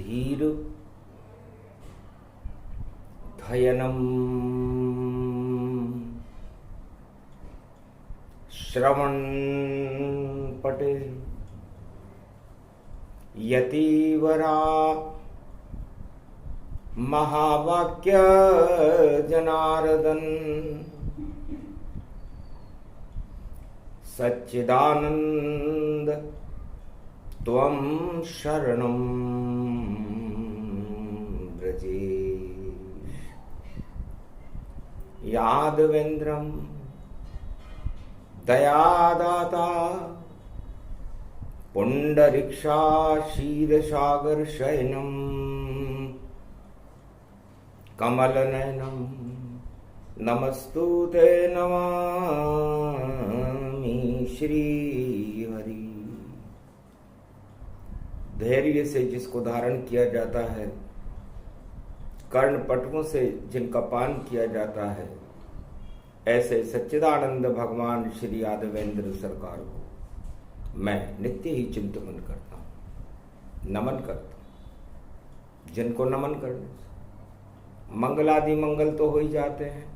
धीर धयनम श्रवण पटे यतिवरा महावाक्य जनार्दन सच्चिदानंद त्वं शरणं व्रजेश यादवेन्द्रं दयादाता पुंडरीक्षा क्षीरसागर शयनम कमलनयनम नमस्तुते नमामि श्रीहरि। धैर्य से जिसको धारण किया जाता है, कर्णपटुओं से जिनका पान किया जाता है, ऐसे सच्चिदानंद भगवान श्री यादवेंद्र सरकार को मैं नित्य ही चिंतन करता हूँ, नमन करता हूँ। जिनको नमन करने से मंगलादि मंगल तो हो ही जाते हैं,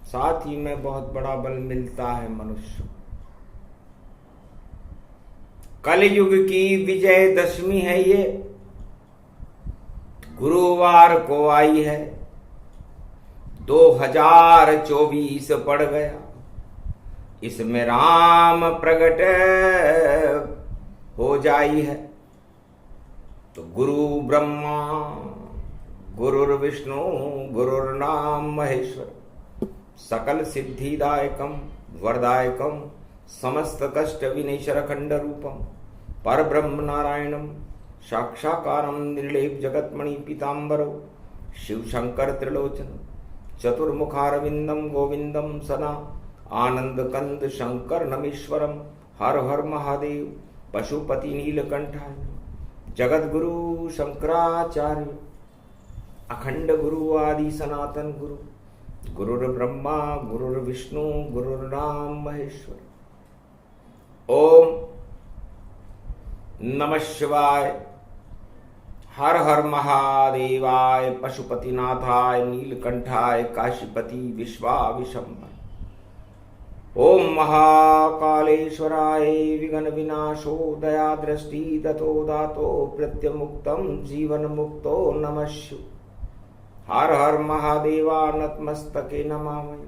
साथ ही में बहुत बड़ा बल मिलता है मनुष्य। कलयुग की विजयदशमी है ये, गुरुवार को आई है। 2024 पड़ गया, इसमें राम प्रकट हो जाई है। तो गुरु ब्रह्मा गुरुर्विष्णु गुरुर्नाम महेश्वर, सकल सिद्धिदायकम वरदायकम समस्त कष्ट विनेशर खंड रूपम परब्रह्म नारायणम साक्षाकारम निर्लेप जगतमणि पीतांबरो शिव शंकर त्रिलोचन चतुर्मुखारविंदम गोविंदम सदा आनंद कंद शंकर नमीश्वरम हर हर महादेव पशुपति नीलकंठाय जगत गुरु शंकराचार्य अखंड गुरु आदि सनातन गुरु गुरुर्ब्रह्मा गुरुर्विष्णु गुरुर्नाम महेश्वर। ओम नमः शिवाय, हर हर महादेवाय पशुपतिनाथाय नीलकंठाय काशीपति विश्वाविशंबर। ओम महाकालेश्वराय विघ्न विनाशो दया दृष्टि दतो दातो प्रत्यमुक्तम जीवन मुक्तो नमः शिवाय। हर हर महादेवा नतमस्तके नमामि।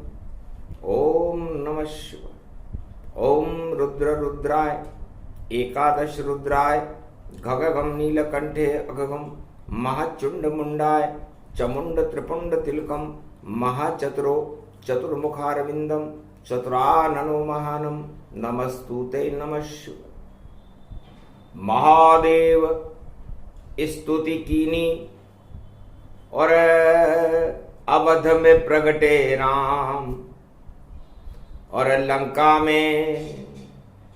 ओम नमः शिवाय। ओम रुद्र रुद्राय एकादश रुद्राय गगगम नीलकंठे अगगम महाचुंड मुंडाय चमुंड त्रिपुंड तिलकम महाचतुरो चतुर्मुखारविंदम चतुराननो महानम नमस्तुते नमः शिवाय। महादेव स्तुति कीनी और अवध में प्रगटे राम, और लंका में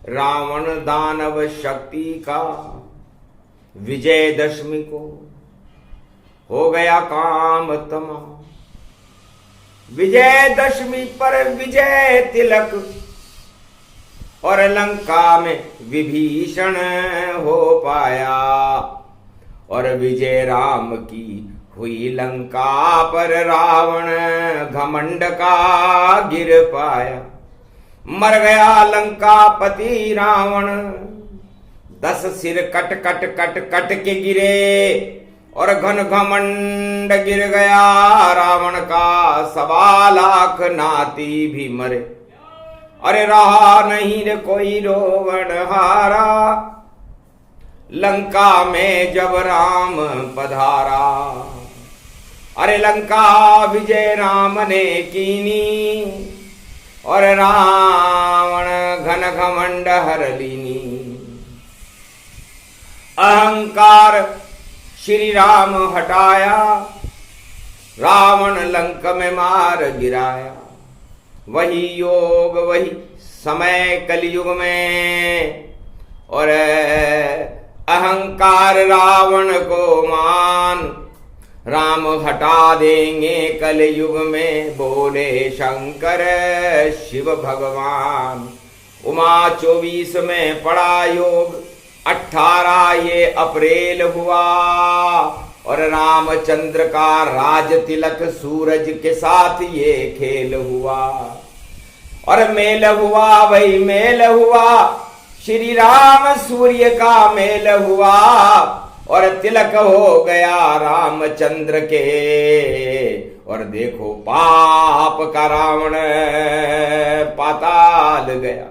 रावण दानव शक्ति का विजयदशमी को हो गया काम तमाम। विजयदशमी पर विजय तिलक और लंका में विभीषण हो पाया, और विजय राम की हुई लंका पर रावण घमंड का गिर पाया। मर गया लंकापति रावण, 10 सिर कट कट कट कट के गिरे, और घन घमंड गिर गया रावण का। 1.25 लाख नाती भी मरे, अरे रहा नहीं रे कोई रोवण हारा, लंका में जब राम पधारा। अरे लंका विजय राम ने कीनी, और रावण घन घमंड हर लीनी। अहंकार श्री राम हटाया, रावण लंक में मार गिराया। वही योग वही समय कलयुग में, और अहंकार रावण को मान राम हटा देंगे कलयुग में, बोले शंकर शिव भगवान। उमा 24 में पड़ा योग, 18 ये अप्रैल हुआ और रामचंद्र का राज तिलक सूरज के साथ ये खेल हुआ। और मेल हुआ वही मेल हुआ, श्री राम सूर्य का मेल हुआ। और तिलक हो गया रामचंद्र के, और देखो पाप का रावण पाताल गया।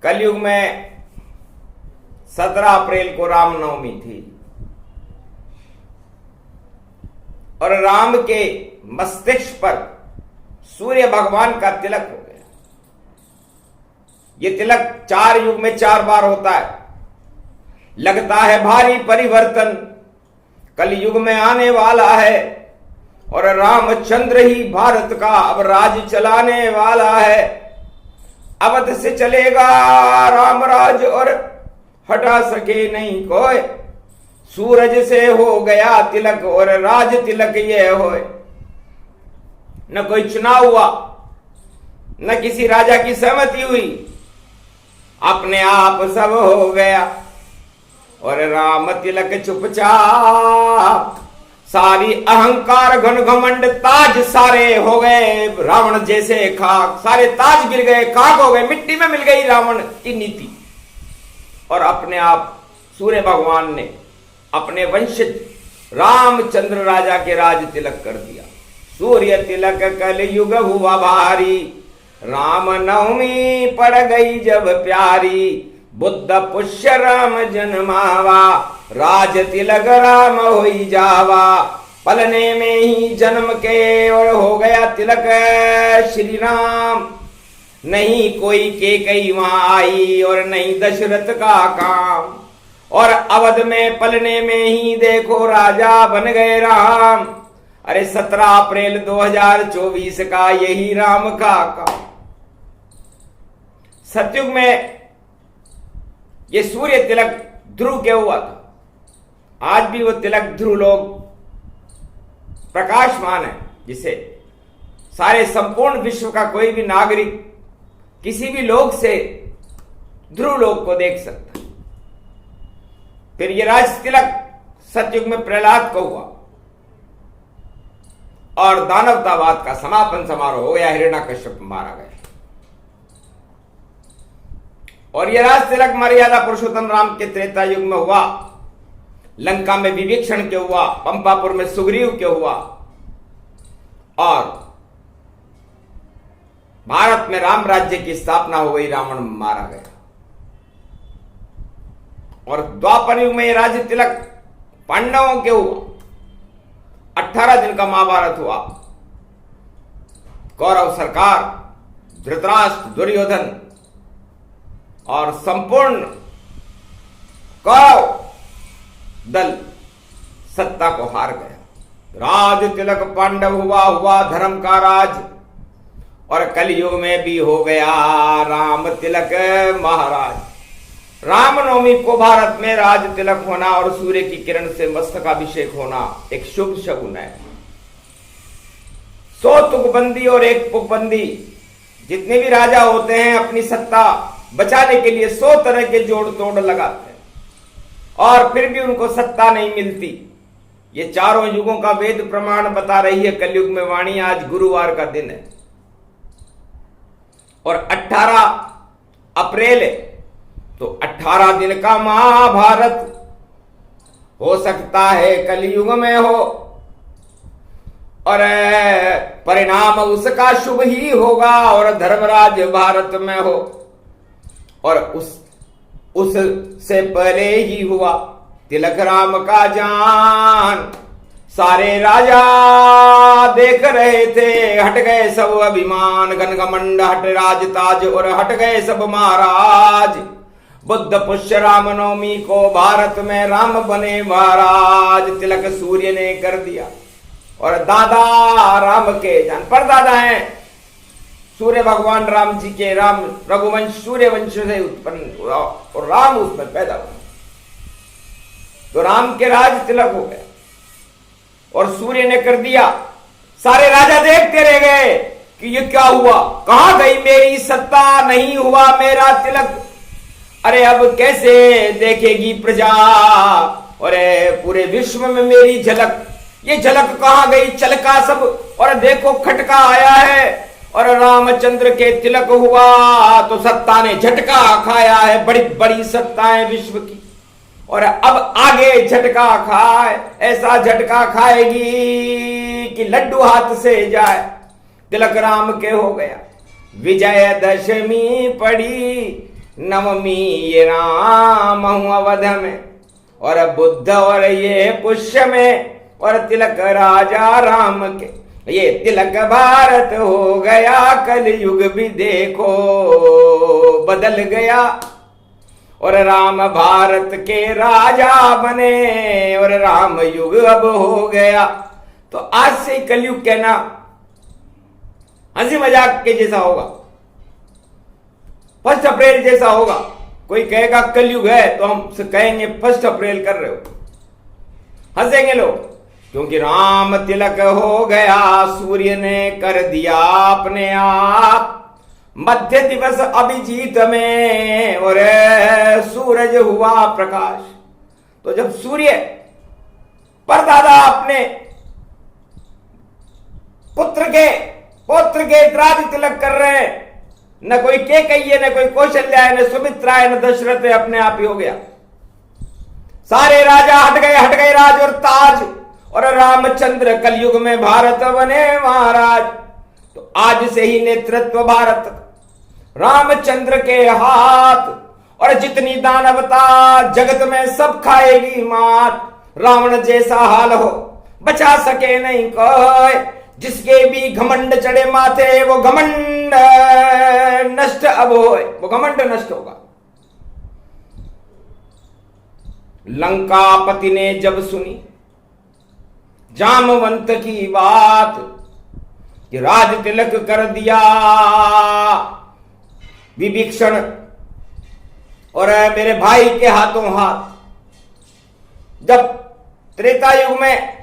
कलयुग में 17 अप्रैल को रामनवमी थी और राम के मस्तिष्क पर सूर्य भगवान का तिलक हो गया। ये तिलक 4 युग में 4 बार होता है। लगता है भारी परिवर्तन कलयुग में आने वाला है और रामचंद्र ही भारत का अब राज चलाने वाला है। अवध से चलेगा रामराज और हटा सके नहीं कोई। सूरज से हो गया तिलक और राज तिलक ये होए। न कोई चुनाव हुआ, न किसी राजा की सहमति हुई, अपने आप सब हो गया। और राम तिलक चुपचाप, सारी अहंकार घन घमंड ताज सारे हो गए रावण जैसे खाक। सारे ताज गिर गए, खाक हो गए, मिट्टी में मिल गई रावण की नीति। और अपने आप सूर्य भगवान ने अपने वंशज रामचंद्र राजा के राज तिलक कर दिया। सूर्य तिलक कल युग हुआ भारी, राम नवमी पड़ गई जब प्यारी। बुद्ध पुष्य राम जन्मावा, राज तिलक राम होई जावा। पलने में ही जन्म के और हो गया तिलक श्री राम। नहीं कोई के कई वहां आई और नहीं दशरथ का काम। और अवध में पलने में ही देखो राजा बन गए राम। अरे 17 अप्रैल 2024 का यही राम का काम। सतयुग में ये सूर्य तिलक ध्रुव के हुआ था। आज भी वो तिलक ध्रुव लोग प्रकाशमान है, जिसे सारे संपूर्ण विश्व का कोई भी नागरिक किसी भी लोक से ध्रुव लोक को देख सकता है। फिर ये राज तिलक सतयुग में प्रहलाद को हुआ और दानवतावाद का समापन समारोह हो गया। हिरण्यकश्यप मारा गया। और यह राज तिलक मर्यादा पुरुषोत्तम राम के त्रेता युग में हुआ। लंका में विभीषण के हुआ, पंपापुर में सुग्रीव के हुआ और भारत में राम राज्य की स्थापना हो गई, रावण मारा गया। और द्वापर युग में यह राज्य तिलक पांडवों के हुआ। 18 दिन का महाभारत हुआ। कौरव सरकार, धृतराष्ट्र, दुर्योधन और संपूर्ण कौरव दल सत्ता को हार गया। राज तिलक पांडव हुआ धर्म का राज। और कलयुग में भी हो गया राम तिलक महाराज। रामनवमी को भारत में राज तिलक होना और सूर्य की किरण से मस्तकाभिषेक होना एक शुभ शगुन है। 100 तुकबंदी और 1 पुकबंदी, जितने भी राजा होते हैं अपनी सत्ता बचाने के लिए 100 तरह के जोड़ तोड़ लगाते हैं और फिर भी उनको सत्ता नहीं मिलती। ये चारों युगों का वेद प्रमाण बता रही है कलयुग में वाणी। आज गुरुवार का दिन है और 18 अप्रैल है, तो 18 दिन का महाभारत हो सकता है कलयुग में हो और परिणाम उसका शुभ ही होगा और धर्मराज भारत में हो। और उससे पहले ही हुआ तिलक राम का जान। सारे राजा देख रहे थे, हट गए सब अभिमान, घनघमंड हट राज ताज और हट गए सब महाराज। बुद्ध पुष्य रामनवमी को भारत में राम बने महाराज। तिलक सूर्य ने कर दिया और दादा राम के जान पर दादा हैं सूर्य भगवान राम जी के। राम रघुवंश सूर्य वंश से उत्पन्न और राम उसमें पैदा हुआ, तो राम के राज तिलक हो गया और सूर्य ने कर दिया। सारे राजा देखते रह गए कि ये क्या हुआ, कहां गई मेरी सत्ता, नहीं हुआ मेरा तिलक। अरे अब कैसे देखेगी प्रजा, और पूरे विश्व में मेरी झलक, ये झलक कहां गई चलका सब, और देखो खटका आया है, और रामचंद्र के तिलक हुआ तो सत्ता ने झटका खाया है, बड़ी बड़ी सत्ताएं विश्व की, और अब आगे झटका खाए, ऐसा झटका खाएगी कि लड्डू हाथ से जाए। तिलक राम के हो गया, विजय दशमी पड़ी, नवमी ये राम अवध में, और बुद्ध और ये पुष्य में, और तिलक राजा राम के, ये तिलक भारत हो गया, कल युग भी देखो बदल गया, और राम भारत के राजा बने, और राम युग अब हो गया। तो आज से कलयुग कहना हंसी मजाक के जैसा होगा, 1 अप्रैल जैसा होगा। कोई कहेगा कलयुग है तो हम कहेंगे 1 अप्रैल कर रहे हो, हंसेंगे लोग, क्योंकि राम तिलक हो गया, सूर्य ने कर दिया अपने आप, मध्य दिवस अभिजीत में, और सूरज हुआ प्रकाश। तो जब सूर्य परदादा अपने पुत्र के राज तिलक कर रहे हैं, न कोई के कहिए, न कोई कौशल्या है, न सुमित्रा है, न दशरथ है, अपने आप ही हो गया। सारे राजा हट गए राज और ताज, और रामचंद्र कलयुग में भारत बने महाराज। तो आज से ही नेतृत्व भारत रामचंद्र के हाथ, और जितनी दानवता जगत में सब खाएगी मात। रावण जैसा हाल हो बचा सके नहीं कोई, जिसके भी घमंड चढ़े माथे वो घमंड नष्ट अब होए, वो घमंड नष्ट होगा। लंकापति ने जब सुनी जामवंत की बात, कि राज तिलक कर दिया विभीषण और मेरे भाई के हाथों हाथ, जब त्रेता युग में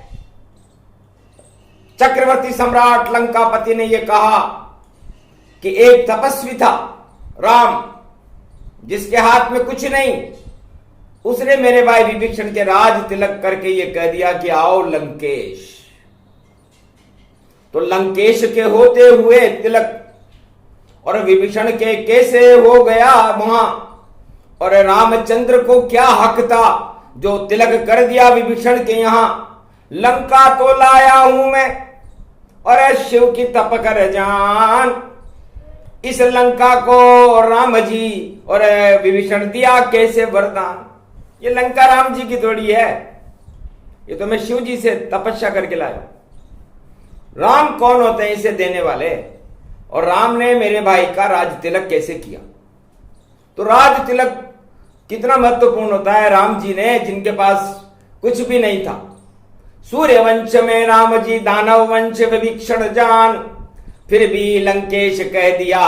चक्रवर्ती सम्राट लंकापति ने यह कहा कि एक तपस्वी था राम, जिसके हाथ में कुछ नहीं, उसने मेरे भाई विभीषण के राज तिलक करके ये कह दिया कि आओ लंकेश। तो लंकेश के होते हुए तिलक और विभीषण के कैसे हो गया वहां, और रामचंद्र को क्या हक था जो तिलक कर दिया विभीषण के यहां। लंका तो लाया हूं मैं और शिव की तप कर जान, इस लंका को राम जी और विभीषण दिया कैसे वरदान। ये लंका राम जी की थोड़ी है, ये तो मैं शिव जी से तपस्या करके लाया। राम कौन होते हैं इसे देने वाले, और राम ने मेरे भाई का राज तिलक कैसे किया। तो राज तिलक कितना महत्वपूर्ण होता है। राम जी ने, जिनके पास कुछ भी नहीं था, सूर्य वंश में राम जी दानव वंश विभीषण जान, फिर भी लंकेश कह दिया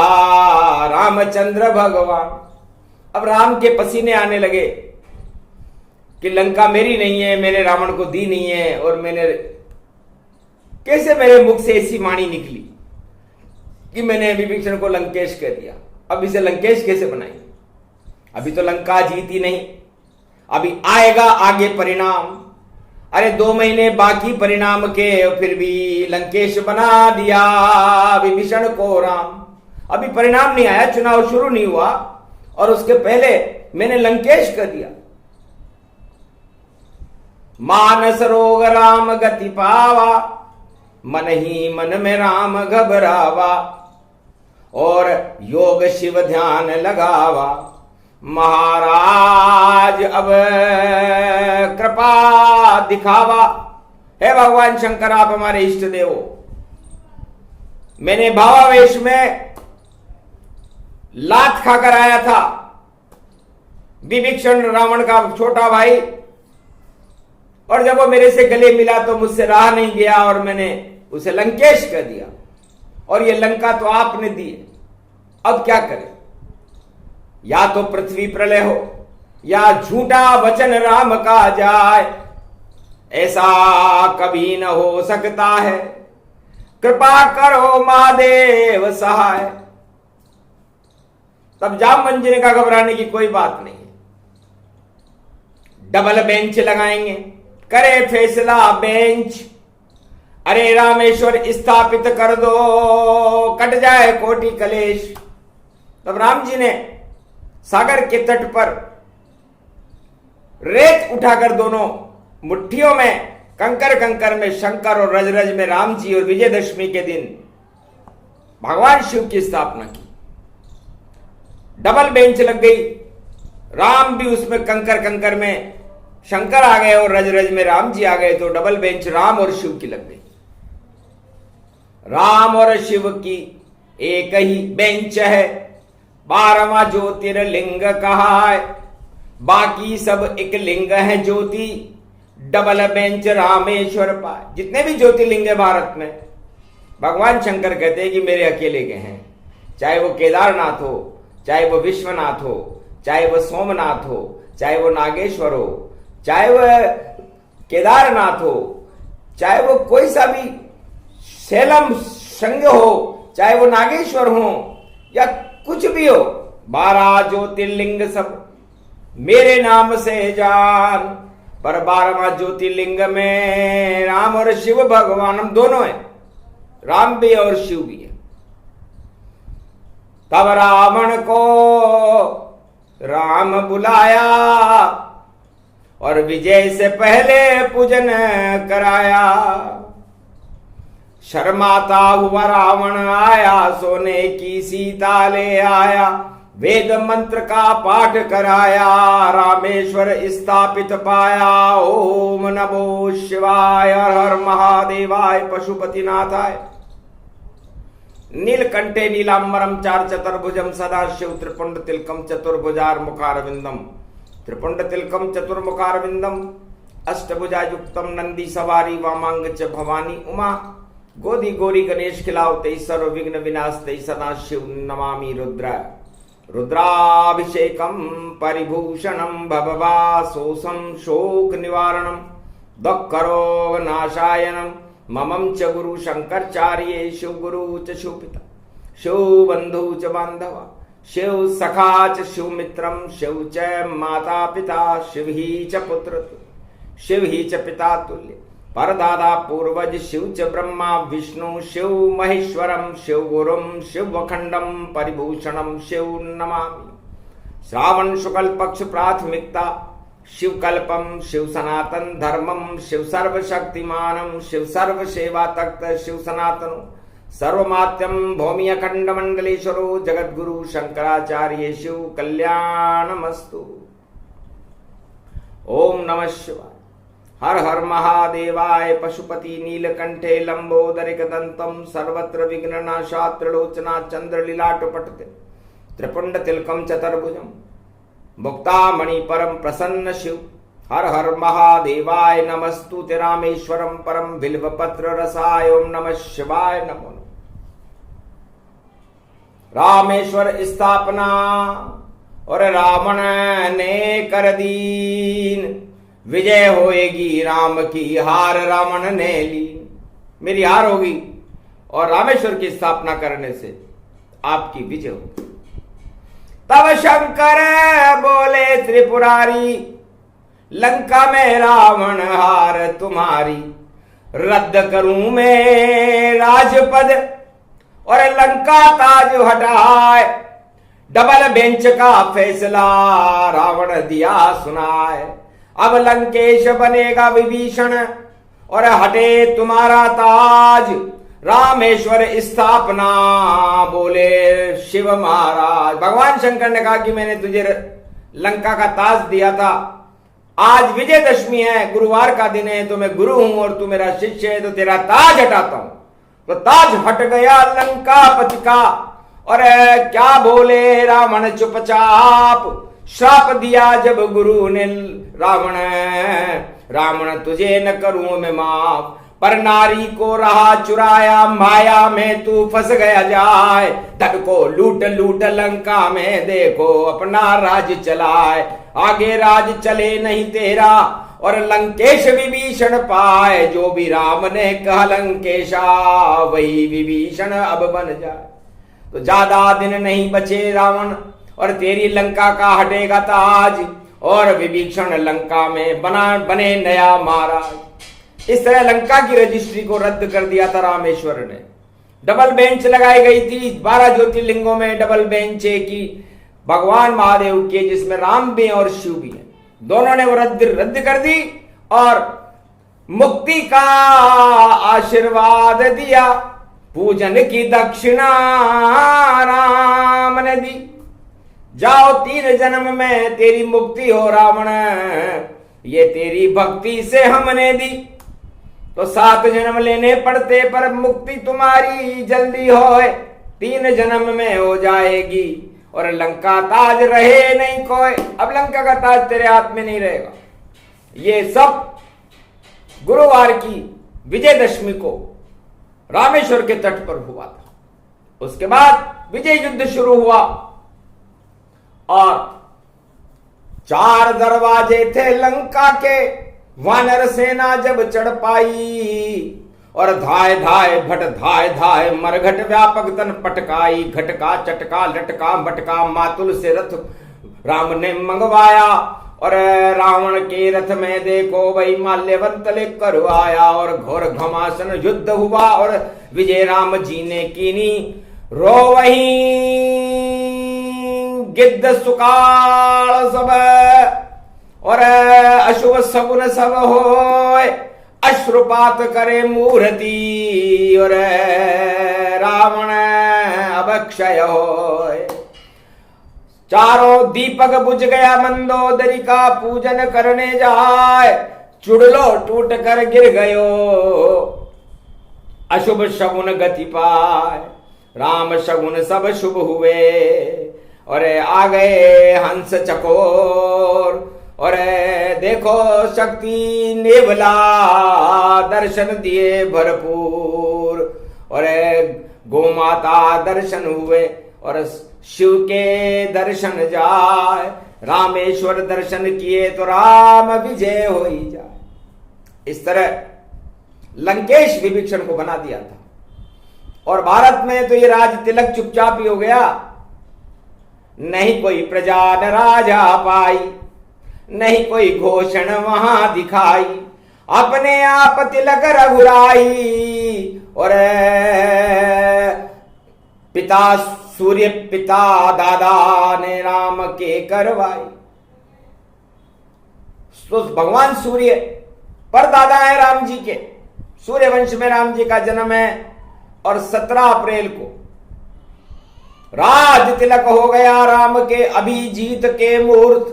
रामचंद्र भगवान। अब राम के पसीने आने लगे कि लंका मेरी नहीं है, मैंने रावण को दी नहीं है, और मैंने कैसे मेरे मुख से ऐसी वाणी निकली कि मैंने विभीषण को लंकेश कह दिया। अब इसे लंकेश कैसे बनाएंगे, अभी तो लंका जीती नहीं, अभी आएगा आगे परिणाम। अरे 2 महीने बाकी परिणाम के, फिर भी लंकेश बना दिया विभीषण को राम। अभी परिणाम नहीं आया, चुनाव शुरू नहीं हुआ, और उसके पहले मैंने लंकेश कर दिया। मानस रोग राम गति पावा, मन ही मन में राम घबरावा, और योग शिव ध्यान लगावा। महाराज अब कृपा दिखावा, हे भगवान शंकर आप हमारे इष्ट देव हो। मैंने भावावेश में लात खाकर आया था, विभीषण रावण का छोटा भाई, और जब वो मेरे से गले मिला तो मुझसे रहा नहीं गया, और मैंने उसे लंकेश कर दिया, और ये लंका तो आपने दी है। अब क्या करें, या तो पृथ्वी प्रलय हो, या झूठा वचन राम का जाए, ऐसा कभी न हो सकता है। कृपा करो महादेव सहाय। तब जामवंत ने कहा घबराने की कोई बात नहीं, डबल बेंच लगाएंगे, करे फैसला बेंच। अरे रामेश्वर स्थापित कर दो, कट जाए कोटि कलेश। तब राम जी ने सागर के तट पर रेत उठाकर दोनों मुट्ठियों में, कंकर कंकर में शंकर और रज रज में राम जी, और विजयदशमी के दिन भगवान शिव की स्थापना की। डबल बेंच लग गई, राम भी उसमें कंकर कंकर में शंकर आ गए और रज रज में राम जी आ गए, तो डबल बेंच राम और शिव की लग गई। राम और शिव की एक ही बेंच है, 12वां ज्योतिर्लिंग कहा है, बाकी सब एक लिंग है ज्योति, डबल बेंच रामेश्वर पाए। जितने भी ज्योतिर्लिंग है भारत में, भगवान शंकर कहते हैं कि मेरे अकेले के हैं। चाहे वो केदारनाथ हो, चाहे वो विश्वनाथ हो, चाहे वो सोमनाथ हो, चाहे वो नागेश्वर हो, चाहे वह केदारनाथ हो, चाहे वो कोई सा भी सेलम संग हो, चाहे वो नागेश्वर हो या कुछ भी हो, 12 ज्योतिर्लिंग सब मेरे नाम से जान। पर 12वां ज्योतिर्लिंग में राम और शिव भगवान, हम दोनों हैं, राम भी और शिव भी है। तब रावण को राम बुलाया और विजय से पहले पूजन कराया। शर्माता हुआ रावण आया, सोने की सीता ले आया, वेद मंत्र का पाठ कराया, रामेश्वर स्थापित पाया। ओम नमो शिवाय, हर हर महादेवाय, पशुपतिनाथाय। नीलकंठे नीलांबरम चार चतुर्भुजम सदा शिव, त्रिपुंड तिलकम चतुर्भुजार मुखारविंदम, त्रिपुंड तिलकम चतुर्मुखारविंदम, अष्टभुजा युक्तम नंदी सवारी, वामांग च भवानी उमा, गोदी गौरी गणेश खिलाव, तेई सर्व विघ्न विनाश, तेई सदा शिव नमामि रुद्र। रुद्राभिषेकम परिभूषणम भववासोसम शोक निवारणम, दुःखरोग नाशायनम, ममं च गुरु शंकरचार्य, शिव गुरु च शिव पिता, शिव बंधु च बांधवा, शिव सखा च शिव मित्रम, शिव च माता पिता, शिव ही च पुत्र, शिव ही च पिता तुल्य, परदादा पूर्वज, शिव च ब्रह्मा विष्णु, शिव महेश्वरम, शिव गुरुम, शिव अखंडम परिभूषणम, शिव नमामि। श्रावण शुक्ल पक्ष प्राथमिकता, शिव कल्पम, शिव सनातन धर्मम, शिव सर्वशक्तिमानम, शिव सर्व सेवा तख्त, शिव सनातनो सर्वमात्यम भौमी अखंड मंडलेश्वरो, जगद्गुरु शंकराचार्य, शिव कल्याणमस्तु। ओम नमः शिवाय। हर हर महादेवाय। पशुपति नीलकंठे लंबोदरिक दंतम, सर्वत्र विघ्ननाशा, त्रिलोचना चंद्रलीलाट पटते, त्रिपुंड तिलकम चतुर्भुजम, मुक्तामणि परम प्रसन्न शिव। हर हर महादेवाय। नमस्तुते रामेश्वरम परम बिल्वपत्र रसाय। ओम नमः शिवाय। नमो नमः। रामेश्वर स्थापना और रावण ने कर दीन, विजय होएगी राम की, हार रावण ने ली। मेरी हार होगी और रामेश्वर की स्थापना करने से आपकी विजय होगी। तब शंकर बोले त्रिपुरारी, लंका में रावण हार तुम्हारी, रद्द करूं मैं राजपद और लंका ताज हटाए, डबल बेंच का फैसला रावण दिया सुनाए। अब लंकेश बनेगा विभीषण और हटे तुम्हारा ताज, रामेश्वर स्थापना बोले शिव महाराज। भगवान शंकर ने कहा कि मैंने तुझे लंका का ताज दिया था, आज विजयदशमी है, गुरुवार का दिन है, तो मैं गुरु हूं और तू मेरा शिष्य है, तो तेरा ताज हटाता हूं। तो ताज हट गया लंकापति का और क्या बोले रावण चुपचाप, श्राप दिया जब गुरु ने रावण, रावण तुझे न करूं मैं माफ, पर नारी को रहा चुराया, माया में तू फंस गया जाए, धन को लूट लूट लंका में देखो अपना राज चलाए, आगे राज चले नहीं तेरा और लंकेश विभीषण पाए, जो भी राम ने कहा लंकेशा वही विभीषण अब बन जाए। तो ज्यादा दिन नहीं बचे रावण और तेरी लंका का हटेगा ताज, और विभीषण लंका में बने नया महाराज। इस तरह लंका की रजिस्ट्री को रद्द कर दिया था रामेश्वर ने। डबल बेंच लगाई गई थी 12 ज्योतिर्लिंगों में, डबल बेंच है कि भगवान महादेव के, जिसमें राम भी और शिव भी है, दोनों ने वो रद्द कर दी और मुक्ति का आशीर्वाद दिया। पूजन की दक्षिणा राम ने दी। जाओ 3 जन्म में तेरी मुक्ति हो रावण, ये तेरी भक्ति से हमने दी। तो 7 जन्म लेने पड़ते पर मुक्ति तुम्हारी जल्दी हो, 3 जन्म में हो जाएगी। और लंका ताज रहे नहीं कोई, अब लंका का ताज तेरे हाथ में नहीं रहेगा। ये सब गुरुवार की विजयदशमी को रामेश्वर के तट पर हुआ था। उसके बाद विजय युद्ध शुरू हुआ और 4 दरवाजे थे लंका के। वानर सेना जब चढ़ पाई और धाय धाय भट धाय धाय मरघट व्यापक तन पटकाई। घटका चटका लटका मटका मातुल से रथ राम ने मंगवाया, और रावण के रथ में देखो भाई माल्यवंत लेकर आया। और घोर घमासन युद्ध हुआ और विजय राम जी ने कीनी। रो वही गिद्ध सुकाल सब और अशुभ सगुन सब होय, अश्रुपात करे मूर्ति और रावण अवक्षय होय। चारों दीपक बुझ गया मंदोदरी का, पूजन करने जाए चुड़लो टूट कर गिर गयो। अशुभ शगुन गति पाए, राम शगुन सब शुभ हुए। और आ गए हंस चकोर और देखो शक्ति नेवला, दर्शन दिए भरपूर। और गोमाता दर्शन हुए और शिव के दर्शन जाए। रामेश्वर दर्शन किए तो राम विजय हो ही जाए। इस तरह लंकेश विभीषण को बना दिया था। और भारत में तो ये राज तिलक चुपचाप ही हो गया, नहीं कोई प्रजा न राजा पाई, नहीं कोई घोषण वहां दिखाई। अपने आप तिलक रघुराई और पिता सूर्य पिता दादा ने राम के करवाई। तो भगवान सूर्य पर दादा है राम जी के। सूर्य वंश में राम जी का जन्म है और 17 अप्रैल को राज तिलक हो गया राम के। अभिजीत के मुहूर्त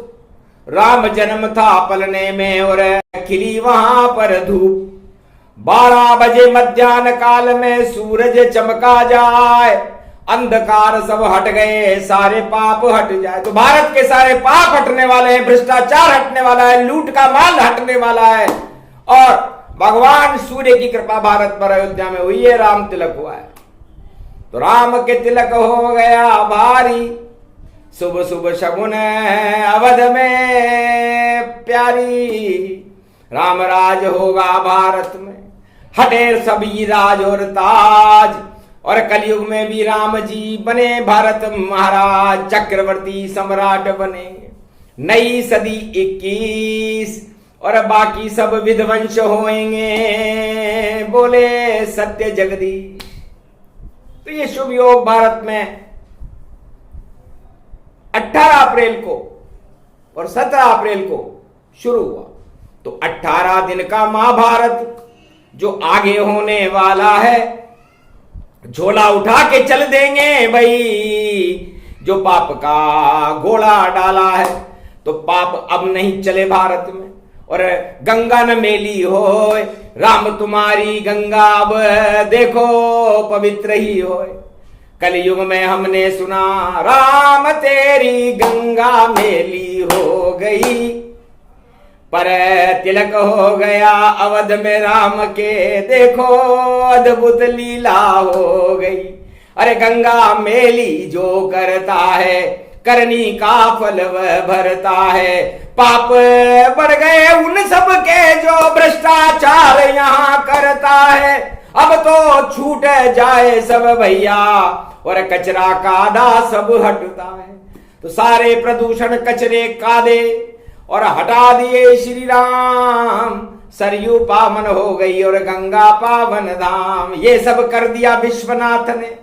राम जन्म था पलने में और खिली वहां पर धूप। 12 बजे मध्याह्न काल में सूरज चमका जाए, अंधकार सब हट गए, सारे पाप हट जाए। तो भारत के सारे पाप हटने वाले हैं, भ्रष्टाचार हटने वाला है, लूट का माल हटने वाला है। और भगवान सूर्य की कृपा भारत पर अयोध्या में हुई है, राम तिलक हुआ है। तो राम के तिलक हो गया भारी, शुभ शुभ शगुन अवध में प्यारी। राम राज होगा भारत में, हटे सभी राज और ताज। और कलयुग में भी राम जी बने भारत महाराज, चक्रवर्ती सम्राट बने। नई सदी 21 और बाकी सब विध्वंस होंगे, बोले सत्य जगदीश। तो ये शुभ योग भारत में 18 अप्रैल को और 17 अप्रैल को शुरू हुआ। तो 18 दिन का महाभारत जो आगे होने वाला है, झोला उठा के चल देंगे भाई। जो पाप का घोड़ा डाला है तो पाप अब नहीं चले भारत में। और गंगा न मेली हो, राम तुम्हारी गंगा अब देखो पवित्र ही हो। कलयुग में हमने सुना राम तेरी गंगा मेली हो गई, पर तिलक हो गया अवध में राम के, देखो अद्भुत लीला हो गई। अरे गंगा मेली जो करता है, करनी का फल वह भरता है। पाप बढ़ गए उन सब के जो भ्रष्टाचार यहाँ करता है। अब तो छूट जाए सब भैया और कचरा का दा सब हटता है। तो सारे प्रदूषण कचरे कादे और हटा दिए श्री राम। सरयू पावन हो गई और गंगा पावन धाम, ये सब कर दिया विश्वनाथ ने।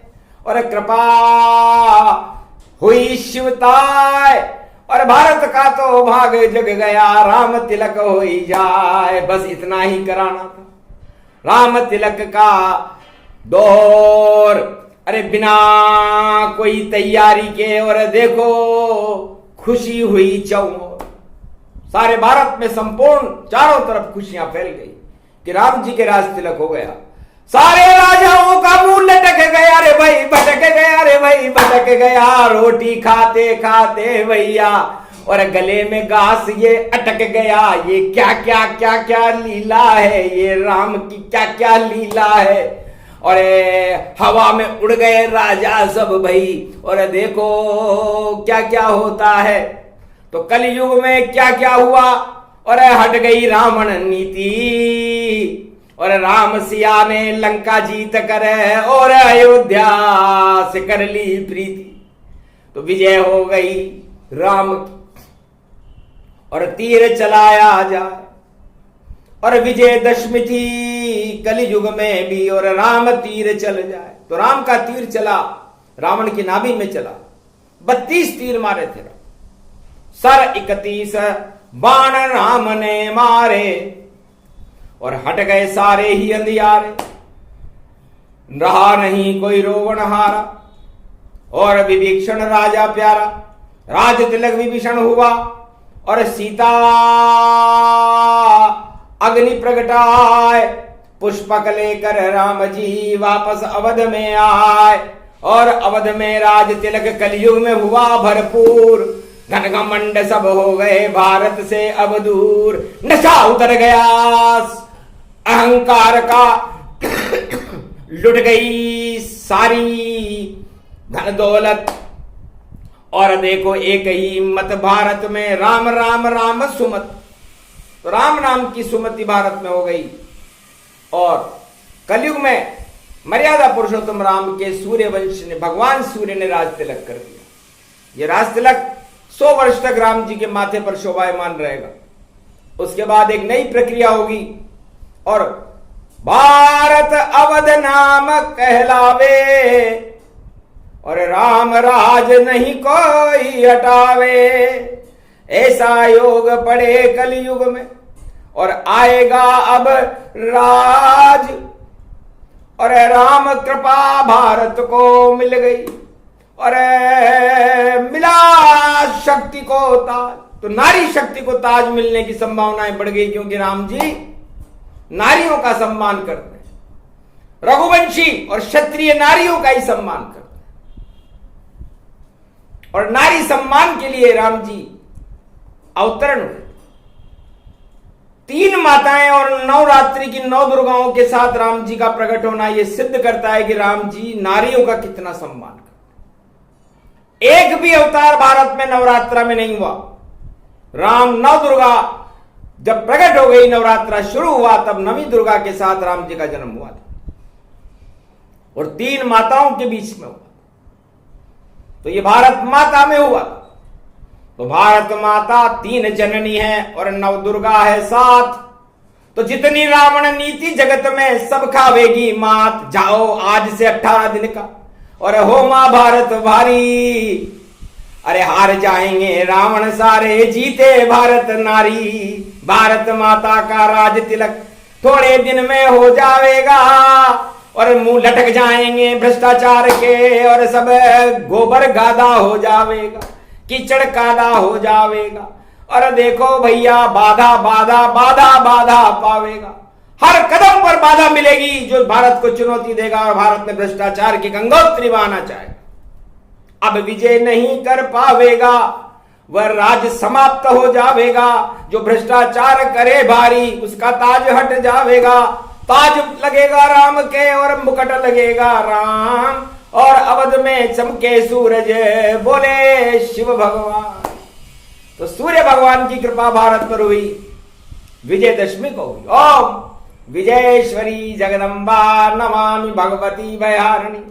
और कृपा हुई शिवताय और भारत का तो भाग जग गया, राम तिलक हो ही जाए। बस इतना ही कराना था, राम तिलक का दौर। अरे बिना कोई तैयारी के और देखो खुशी हुई चौर। सारे भारत में संपूर्ण चारों तरफ खुशियां फैल गई कि राम जी के राज तिलक हो गया। सारे राजाओं का मुंह लटक गया, रे भाई भटक गया, रे भाई भटक गया। रोटी खाते खाते भैया और गले में घास ये अटक गया। ये क्या क्या क्या क्या लीला है, ये राम की क्या क्या लीला है। और हवा में उड़ गए राजा सब भाई, और देखो क्या क्या होता है। तो कलयुग में क्या क्या हुआ, और हट गई रावण नीति, और राम सिया ने लंका जीत कर और अयोध्या से कर ली प्रीति। तो विजय हो गई राम की, और तीर चलाया जाए। और विजय दशमी थी कलयुग में भी, और राम तीर चल जाए। तो राम का तीर चला रावण की नाभि में चला। 32 तीर मारे थे, सर 31 बाण राम ने मारे, और हट गए सारे ही अंधियारे। रहा नहीं कोई रोवण हारा, और विभीषण राजा प्यारा। राज तिलक विभीषण हुआ, और सीता अग्नि प्रगटाए। पुष्पक लेकर राम जी वापस अवध में आए, और अवध में राज तिलक कलयुग में हुआ भरपूर। घनघमंड सब हो गए भारत से अब दूर। नशा उतर गया अहंकार का, लुट गई सारी धन दौलत। और देखो एक ही मत भारत में, राम राम राम सुमत। तो राम नाम की सुमति भारत में हो गई। और कलयुग में मर्यादा पुरुषोत्तम राम के सूर्य वंश ने, भगवान सूर्य ने राज तिलक कर दिया। ये राज तिलक 100 वर्ष तक राम जी के माथे पर शोभायमान रहेगा। उसके बाद एक नई प्रक्रिया होगी, और भारत अवध नाम कहलावे, और राम राज नहीं कोई हटावे। ऐसा योग पड़े कलयुग में, और आएगा अब राज। और राम कृपा भारत को मिल गई, और मिला शक्ति को ताज। तो नारी शक्ति को ताज मिलने की संभावनाएं बढ़ गई, क्योंकि राम जी नारियों का सम्मान करते हैं। रघुवंशी और क्षत्रिय नारियों का ही सम्मान करते हैं, और नारी सम्मान के लिए राम जी अवतरण हुए। 3 माताएं और नवरात्रि की 9 दुर्गाओं के साथ राम जी का प्रकट होना यह सिद्ध करता है कि राम जी नारियों का कितना सम्मान करते। एक भी अवतार भारत में नवरात्रा में नहीं हुआ। राम नवदुर्गा जब प्रकट हो गई, नवरात्रा शुरू हुआ, तब नवी दुर्गा के साथ राम जी का जन्म हुआ था, और 3 माताओं के बीच में हुआ। तो ये भारत माता में हुआ। तो भारत माता 3 जननी है, और नवदुर्गा है 7। तो जितनी रावण नीति जगत में सब खावेगी मात। जाओ आज से 18 दिन का, और हो मां भारत भारी। अरे हार जाएंगे रावण सारे, जीते भारत नारी। भारत माता का राज तिलक थोड़े दिन में हो जाएगा, और मुंह लटक जाएंगे भ्रष्टाचार के, और सब गोबर गादा हो जाएगा, कीचड़ कादा हो जाएगा। और देखो भैया बाधा बाधा बाधा बाधा पावेगा। हर कदम पर बाधा मिलेगी जो भारत को चुनौती देगा, और भारत में भ्रष्टाचार की गंगोत्री बहाना चाहेगा। अब विजय नहीं कर पावेगा, वह राज समाप्त हो जाएगा। जो भ्रष्टाचार करे भारी, उसका ताज हट जाएगा। ताज लगेगा राम के, और मुकुट लगेगा राम, और अवध में चमके सूरज, बोले शिव भगवान। तो सूर्य भगवान की कृपा भारत पर हुई, विजयदशमी को हुई। ओम विजयेश्वरी जगदम्बा नमामि भगवती भयहारिणी।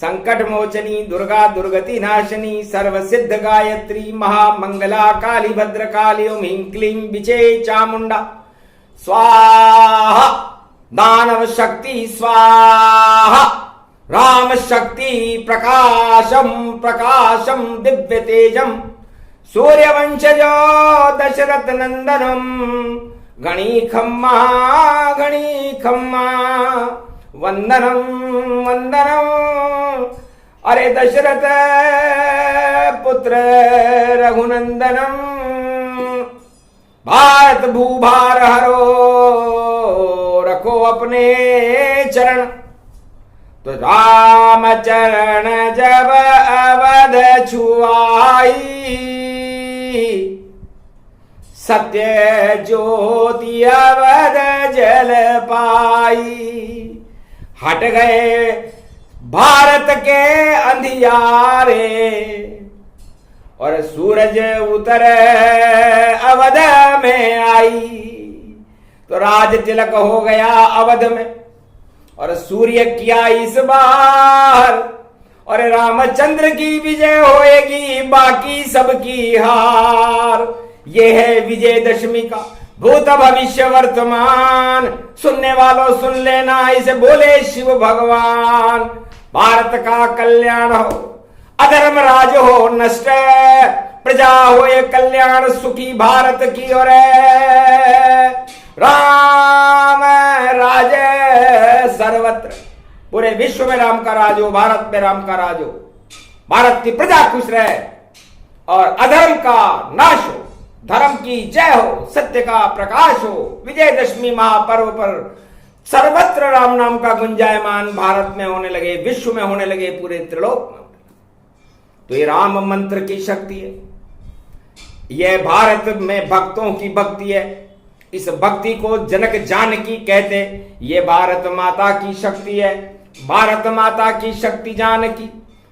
संकट मोचनी दुर्गा दुर्गति नाशनी सर्व सिद्ध गायत्री महामंगला काली भद्र काली ओम ह्रीं क्लीं विजय चामुंडा स्वाहा। दानव शक्ति स्वाहा। राम शक्ति प्रकाशम प्रकाशम दिव्य तेजम सूर्यवंशजो दशरथ नंदनम गणी खम्मा वंदनम वंदनम। अरे दशरथ पुत्र रघुनंदनम भारत भूभार हरो रखो अपने चरण। तो राम चरण जब अवध छुआई सत्य ज्योति अवध जल पाई। हट गए भारत के अंधियारे और सूरज उतर अवध में आई। तो राज तिलक हो गया अवध में और सूर्य किया इस बार और रामचंद्र की विजय होएगी बाकी सबकी हार। ये है विजयदशमी का भूत भविष्य वर्तमान। सुनने वालों सुन लेना, इसे बोले शिव भगवान। भारत का कल्याण हो अधर्म राज हो नष्ट प्रजा हो ये कल्याण सुखी भारत की ओर राम राज सर्वत्र। पूरे विश्व में राम का राज हो, भारत में राम का राज हो, भारत की प्रजा खुश रहे और अधर्म का नाश हो, धर्म की जय हो, सत्य का प्रकाश हो। विजयदशमी महापर्व पर सर्वत्र राम नाम का गुंजायमान भारत में होने लगे, विश्व में होने लगे, पूरे त्रिलोक में। तो ये राम मंत्र की शक्ति है, यह भारत में भक्तों की भक्ति है। इस भक्ति को जनक जानकी कहते। ये भारत माता की शक्ति है, भारत माता की शक्ति जानकी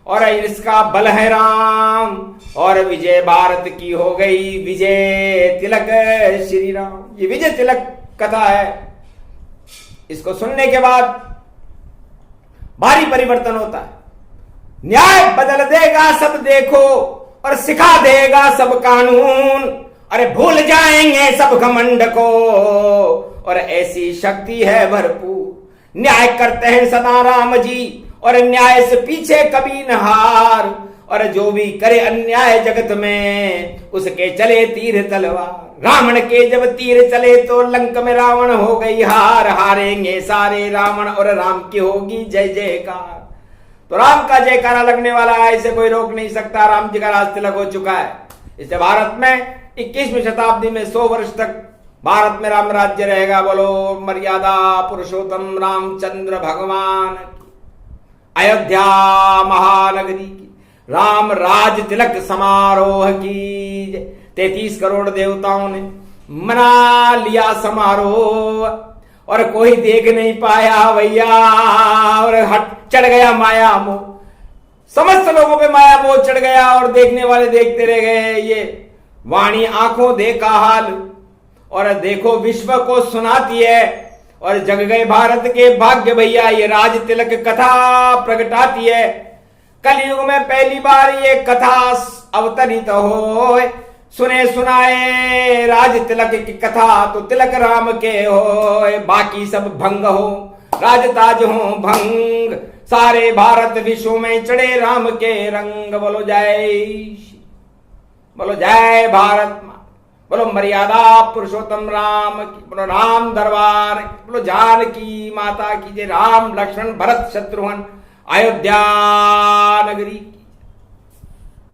और इसका बल है राम और विजय भारत की हो गई। विजय तिलक श्री राम, ये विजय तिलक कथा है। इसको सुनने के बाद भारी परिवर्तन होता है। न्याय बदल देगा सब देखो और सिखा देगा सब कानून। अरे भूल जाएंगे सब घमंड को और ऐसी शक्ति है भरपूर। न्याय करते हैं सदा राम जी और न्याय से पीछे कभी न हार। और जो भी करे अन्याय जगत में उसके चले तीर तलवार। रावण के जब तीर चले तो लंक में रावण हो गई हार। हारेंगे सारे रावण और राम की होगी जय जयकार। तो राम का जयकारा लगने वाला है, इसे कोई रोक नहीं सकता। राम जी का राज तिलक हो चुका है। इससे भारत में 21वीं शताब्दी में 100 वर्ष तक भारत में राम राज्य रहेगा। बोलो मर्यादा पुरुषोत्तम रामचंद्र भगवान की। अयोध्या महानगरी की राम राज तिलक समारोह की 33 करोड़ देवताओं ने मना लिया समारोह और कोई देख नहीं पाया भैया और हट चढ़ गया माया मोह। समस्त लोगों पे माया मोह चढ़ गया और देखने वाले देखते रह गए। ये वाणी आंखों देखा हाल और देखो विश्व को सुनाती है और जग गए भारत के भाग्य भैया। ये राज तिलक कथा प्रगटाती है। कलयुग में पहली बार ये कथा अवतरित हो। सुने सुनाए राज तिलक की कथा तो तिलक राम के हो। बाकी सब भंग हो, राजताज हो भंग। सारे भारत विश्व में चढ़े राम के रंग। बोलो जय, बोलो जय भारत मां, बोलो मर्यादा पुरुषोत्तम राम की, बोलो राम दरबार की, बोलो जानकी माता की जय। राम लक्ष्मण भरत शत्रुघ्न अयोध्या नगरी।